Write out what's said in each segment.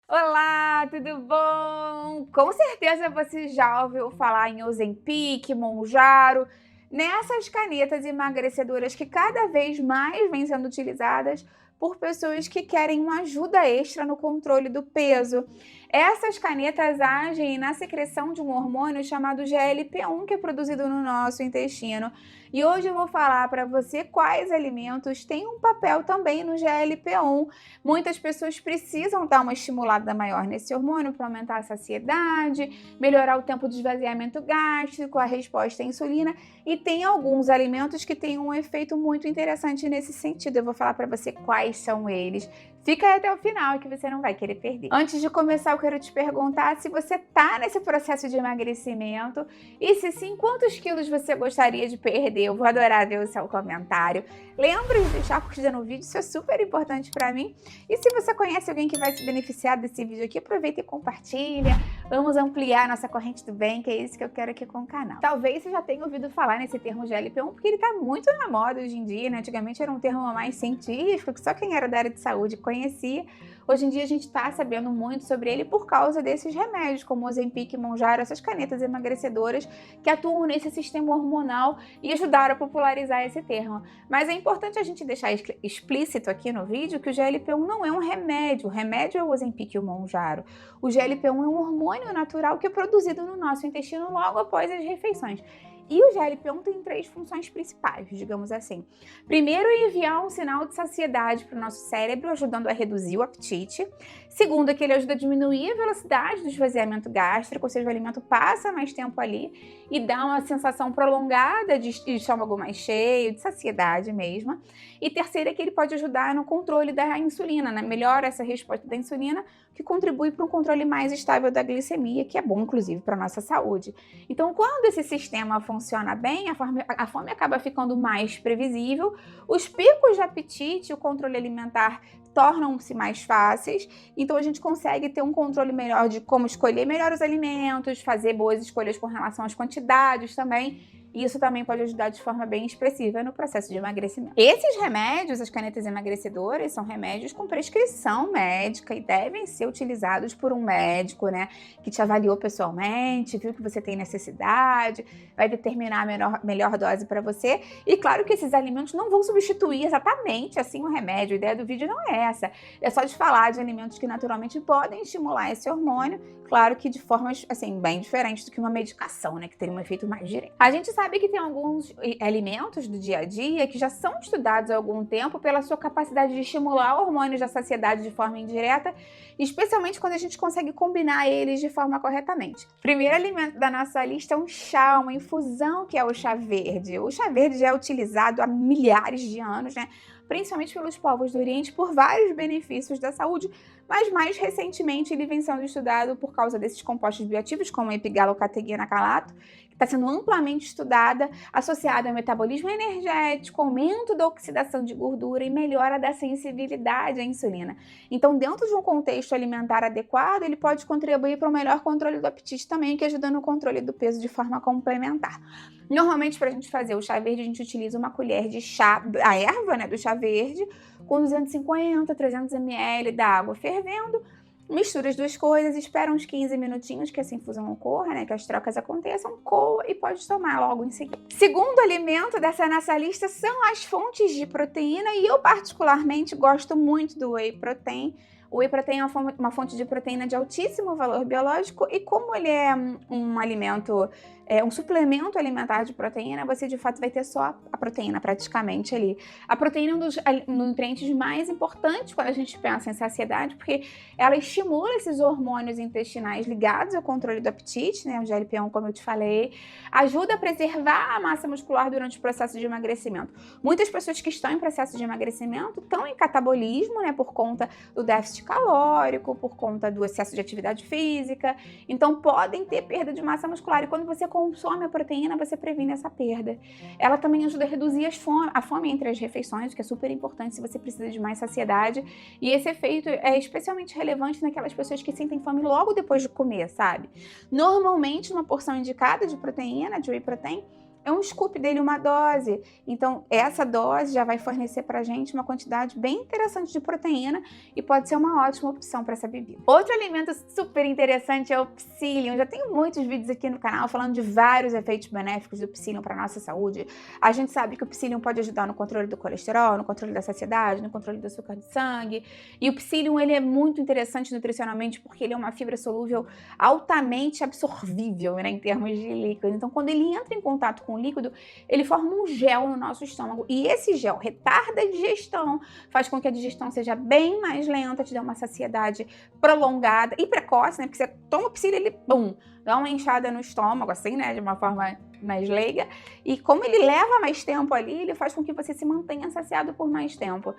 Olá, tudo bom? Com certeza você já ouviu falar em Ozempic, Mounjaro, nessas canetas emagrecedoras que cada vez mais vêm sendo utilizadas por pessoas que querem uma ajuda extra no controle do peso. Essas canetas agem na secreção de um hormônio chamado GLP-1, que é produzido no nosso intestino. E hoje eu vou falar para você quais alimentos têm um papel também no GLP-1. Muitas pessoas precisam dar uma estimulada maior nesse hormônio para aumentar a saciedade, melhorar o tempo de esvaziamento gástrico, a resposta à insulina, e tem alguns alimentos que têm um efeito muito interessante nesse sentido. Eu vou falar para você quais são eles. Fica aí até o final que você não vai querer perder. Antes de começar, eu quero te perguntar se você está nesse processo de emagrecimento e se sim, quantos quilos você gostaria de perder? Eu vou adorar ver o seu comentário. Lembre de deixar a curtida no vídeo, isso é super importante para mim. E se você conhece alguém que vai se beneficiar desse vídeo aqui, aproveita e compartilha. Vamos ampliar nossa corrente do bem, que é isso que eu quero aqui com o canal. Talvez você já tenha ouvido falar nesse termo GLP-1, porque ele está muito na moda hoje em dia, né? Antigamente era um termo mais científico, que só quem era da área de saúde conhecia. Hoje em dia a gente está sabendo muito sobre ele por causa desses remédios, como Ozempic, Mounjaro, essas canetas emagrecedoras que atuam nesse sistema hormonal e ajudaram a popularizar esse termo. Mas é importante a gente deixar explícito aqui no vídeo que o GLP-1 não é um remédio. O remédio é o Ozempic e o Mounjaro. O GLP-1 é um hormônio natural que é produzido no nosso intestino logo após as refeições. E o GLP-1 tem três funções principais, digamos assim. Primeiro, enviar um sinal de saciedade para o nosso cérebro, ajudando a reduzir o apetite. Segundo, que ele ajuda a diminuir a velocidade do esvaziamento gástrico, ou seja, o alimento passa mais tempo ali e dá uma sensação prolongada de estômago mais cheio, de saciedade mesmo. E terceiro, é que ele pode ajudar no controle da insulina, né? Melhora essa resposta da insulina, que contribui para um controle mais estável da glicemia, que é bom, inclusive, para a nossa saúde. Então, quando esse sistema funciona bem, a fome acaba ficando mais previsível, os picos de apetite e o controle alimentar tornam-se mais fáceis, então a gente consegue ter um controle melhor de como escolher melhor os alimentos, fazer boas escolhas com relação às quantidades também. E isso também pode ajudar de forma bem expressiva no processo de emagrecimento. Esses remédios, as canetas emagrecedoras, são remédios com prescrição médica e devem ser utilizados por um médico, né, que te avaliou pessoalmente, viu que você tem necessidade, vai determinar a melhor dose para você. E claro que esses alimentos não vão substituir exatamente assim o remédio. A ideia do vídeo não é essa. É só de falar de alimentos que naturalmente podem estimular esse hormônio, claro que de formas assim bem diferentes do que uma medicação, né, que teria um efeito mais direto. A gente sabe que tem alguns alimentos do dia a dia que já são estudados há algum tempo pela sua capacidade de estimular hormônios da saciedade de forma indireta, especialmente quando a gente consegue combinar eles de forma corretamente. O primeiro alimento da nossa lista é um chá, uma infusão, que é o chá verde. O chá verde já é utilizado há milhares de anos, né? Principalmente pelos povos do Oriente, por vários benefícios da saúde, mas mais recentemente ele vem sendo estudado por causa desses compostos bioativos, como a epigalocatequina-calato, que está sendo amplamente estudada, associada ao metabolismo energético, aumento da oxidação de gordura e melhora da sensibilidade à insulina. Então, dentro de um contexto alimentar adequado, ele pode contribuir para o melhor controle do apetite também, que ajuda no controle do peso de forma complementar. Normalmente, para a gente fazer o chá verde, a gente utiliza uma colher de chá, a erva, né, do chá verde, com 250, 300 ml da água fervendo, mistura as duas coisas, espera uns 15 minutinhos que essa infusão ocorra, né, que as trocas aconteçam, coa e pode tomar logo em seguida. Segundo alimento dessa nossa lista são as fontes de proteína, e eu particularmente gosto muito do whey protein. O whey protein é uma fonte de proteína de altíssimo valor biológico, e como ele é um alimento, um suplemento alimentar de proteína, você de fato vai ter só a proteína praticamente ali. A proteína é um dos nutrientes mais importantes quando a gente pensa em saciedade, porque ela estimula esses hormônios intestinais ligados ao controle do apetite, né, o GLP-1, como eu te falei, ajuda a preservar a massa muscular durante o processo de emagrecimento. Muitas pessoas que estão em processo de emagrecimento estão em catabolismo, né, por conta do déficit calórico, por conta do excesso de atividade física, então podem ter perda de massa muscular, e quando você consome a proteína, você previne essa perda. Ela também ajuda a reduzir a fome entre as refeições, o que é super importante se você precisa de mais saciedade, e esse efeito é especialmente relevante naquelas pessoas que sentem fome logo depois de comer, sabe? Normalmente, uma porção indicada de proteína, de whey protein, é um scoop dele, uma dose. Então, essa dose já vai fornecer pra gente uma quantidade bem interessante de proteína e pode ser uma ótima opção para essa bebida. Outro alimento super interessante é o psyllium. Já tenho muitos vídeos aqui no canal falando de vários efeitos benéficos do psyllium para nossa saúde. A gente sabe que o psyllium pode ajudar no controle do colesterol, no controle da saciedade, no controle do açúcar de sangue. E o psyllium, ele é muito interessante nutricionalmente porque ele é uma fibra solúvel altamente absorvível, né, em termos de líquido. Então, quando ele entra em contato com o líquido, ele forma um gel no nosso estômago. E esse gel retarda a digestão, faz com que a digestão seja bem mais lenta, te dê uma saciedade prolongada e precoce, né? Porque você toma o psyllium, ele, pum, dá uma inchada no estômago, assim, né? De uma forma mais leiga. E como ele leva mais tempo ali, ele faz com que você se mantenha saciado por mais tempo.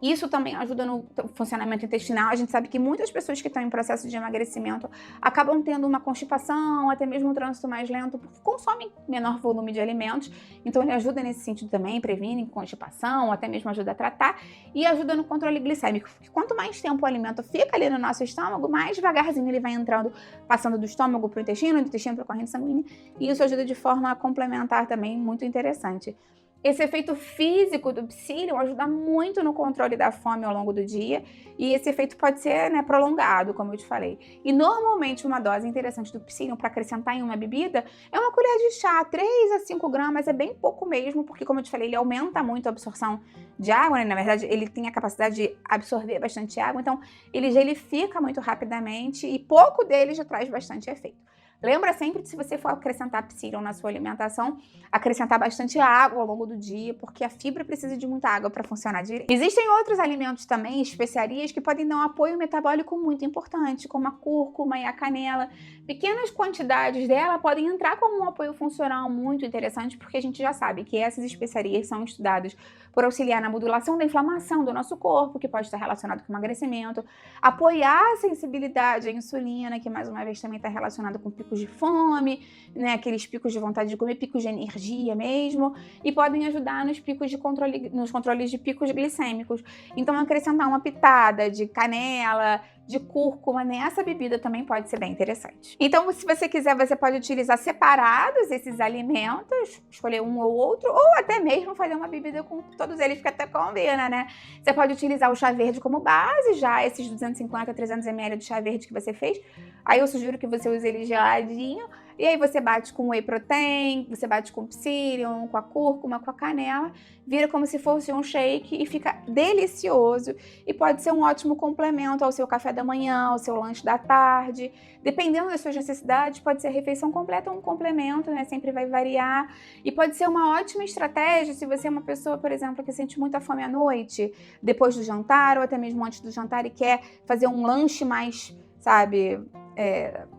Isso também ajuda no funcionamento intestinal. A gente sabe que muitas pessoas que estão em processo de emagrecimento acabam tendo uma constipação, até mesmo um trânsito mais lento, porque consomem menor volume de alimentos. Então, ele ajuda nesse sentido também, previne constipação, até mesmo ajuda a tratar e ajuda no controle glicêmico. Porque quanto mais tempo o alimento fica ali no nosso estômago, mais devagarzinho ele vai entrando, passando do estômago para o intestino, do intestino para a corrente sanguínea. E isso ajuda de forma complementar também, muito interessante. Esse efeito físico do psyllium ajuda muito no controle da fome ao longo do dia e esse efeito pode ser, né, prolongado, como eu te falei. E normalmente uma dose interessante do psyllium para acrescentar em uma bebida é uma colher de chá, 3 a 5 gramas, é bem pouco mesmo, porque como eu te falei, ele aumenta muito a absorção de água, né? Na verdade ele tem a capacidade de absorver bastante água, então ele gelifica muito rapidamente e pouco dele já traz bastante efeito. Lembra sempre que se você for acrescentar psyllium na sua alimentação, acrescentar bastante água ao longo do dia, porque a fibra precisa de muita água para funcionar direito. Existem outros alimentos também, especiarias, que podem dar um apoio metabólico muito importante, como a cúrcuma e a canela. Pequenas quantidades dela podem entrar como um apoio funcional muito interessante, porque a gente já sabe que essas especiarias são estudadas por auxiliar na modulação da inflamação do nosso corpo, que pode estar relacionado com emagrecimento, apoiar a sensibilidade à insulina, que mais uma vez também está relacionado com picos de fome, né, aqueles picos de vontade de comer, picos de energia mesmo, e podem ajudar nos picos de controle, nos controles de picos glicêmicos. Então, acrescentar uma pitada de canela, de cúrcuma nessa bebida também pode ser bem interessante. Então, se você quiser, você pode utilizar separados esses alimentos, escolher um ou outro, ou até mesmo fazer uma bebida com todos eles, que até combina, né? Você pode utilizar o chá verde como base, já esses 250, 300 ml de chá verde que você fez. Aí eu sugiro que você use ele geladinho, e aí você bate com whey protein, você bate com psyllium, com a cúrcuma, com a canela, vira como se fosse um shake e fica delicioso. E pode ser um ótimo complemento ao seu café da manhã, ao seu lanche da tarde. Dependendo das suas necessidades, pode ser a refeição completa ou um complemento, né? Sempre vai variar. E pode ser uma ótima estratégia se você é uma pessoa, por exemplo, que sente muita fome à noite, depois do jantar ou até mesmo antes do jantar e quer fazer um lanche mais, sabe,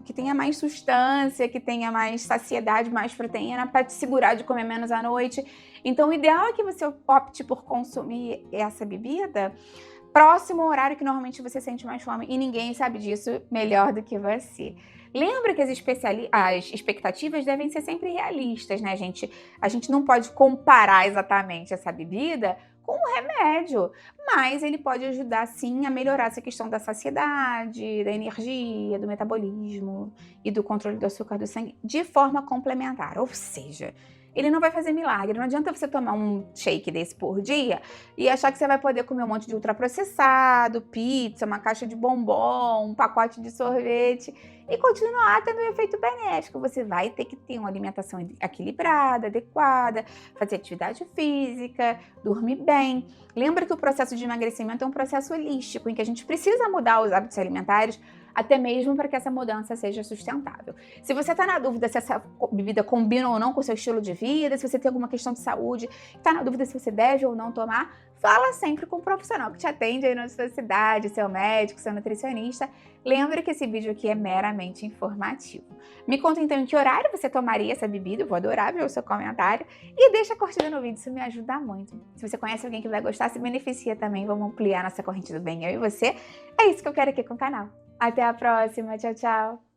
que tenha mais substância, que tenha mais saciedade, mais proteína, para te segurar de comer menos à noite. Então, o ideal é que você opte por consumir essa bebida próximo ao horário que normalmente você sente mais fome, e ninguém sabe disso melhor do que você. Lembra que as expectativas devem ser sempre realistas, né, gente? A gente não pode comparar exatamente essa bebida com um remédio, mas ele pode ajudar sim a melhorar essa questão da saciedade, da energia, do metabolismo e do controle do açúcar do sangue de forma complementar, ou seja, ele não vai fazer milagre. Não adianta você tomar um shake desse por dia e achar que você vai poder comer um monte de ultraprocessado, pizza, uma caixa de bombom, um pacote de sorvete e continuar tendo um efeito benéfico. Você vai ter que ter uma alimentação equilibrada, adequada, fazer atividade física, dormir bem. Lembra que o processo de emagrecimento é um processo holístico, em que a gente precisa mudar os hábitos alimentares até mesmo para que essa mudança seja sustentável. Se você está na dúvida se essa bebida combina ou não com o seu estilo de vida, se você tem alguma questão de saúde, está na dúvida se você deve ou não tomar, fala sempre com um profissional que te atende aí na sua cidade, seu médico, seu nutricionista. Lembra que esse vídeo aqui é meramente informativo. Me conta então em que horário você tomaria essa bebida, eu vou adorar ver o seu comentário, e deixa a curtida no vídeo, isso me ajuda muito. Se você conhece alguém que vai gostar, se beneficia também, vamos ampliar nossa corrente do bem, eu e você. É isso que eu quero aqui com o canal. Até a próxima, tchau, tchau!